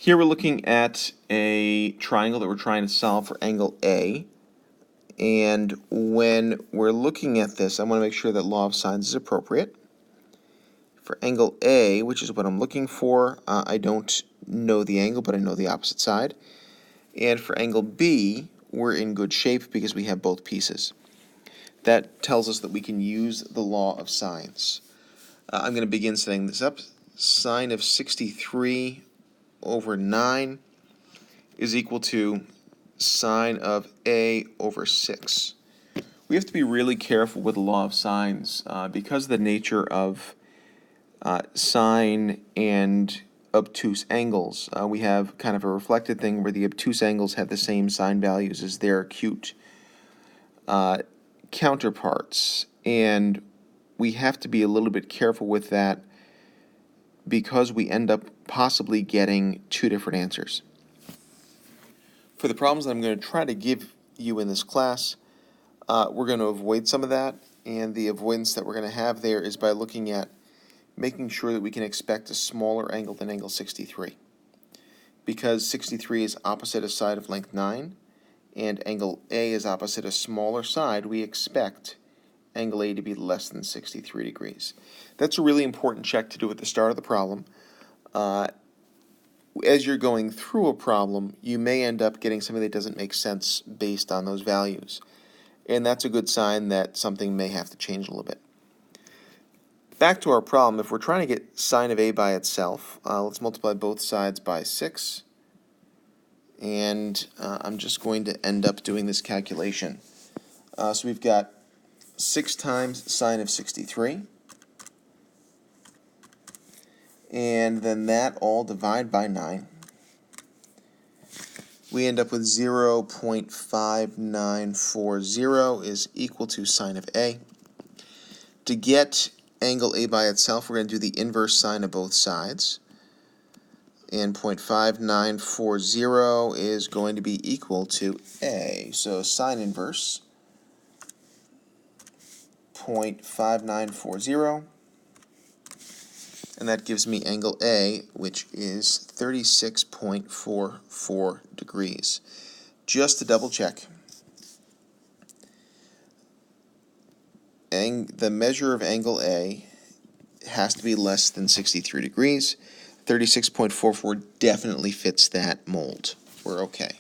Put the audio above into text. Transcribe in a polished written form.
Here we're looking at a triangle that we're trying to solve for angle A. And when we're looking at this, I want to make sure that law of sines is appropriate. For angle A, which is what I'm looking for, I don't know the angle, but I know the opposite side. And for angle B, we're in good shape because we have both pieces. That tells us that we can use the law of sines. I'm going to begin setting this up. Sine of 63 over 9 is equal to sine of A over 6. We have to be really careful with the law of sines because of the nature of sine and obtuse angles. We have kind of a reflected thing where the obtuse angles have the same sine values as their acute counterparts, and we have to be a little bit careful with that because we end up possibly getting two different answers. For the problems that I'm going to try to give you in this class, we're going to avoid some of that, and the avoidance that we're going to have there is by looking at making sure that we can expect a smaller angle than angle 63. Because 63 is opposite a side of length 9, and angle A is opposite a smaller side, we expect angle A to be less than 63 degrees. That's a really important check to do at the start of the problem. As you're going through a problem, you may end up getting something that doesn't make sense based on those values. And that's a good sign that something may have to change a little bit. Back to our problem, if we're trying to get sine of A by itself, let's multiply both sides by 6. And I'm just going to end up doing this calculation. So we've got 6 times sine of 63. And then that all divide by 9. We end up with 0.5940 is equal to sine of A. To get angle A by itself, we're going to do the inverse sine of both sides. And 0.5940 is going to be equal to A. So sine inverse 0.5940. And that gives me angle A, which is 36.44 degrees. Just to double check, the measure of angle A has to be less than 63 degrees. 36.44 definitely fits that mold. We're okay.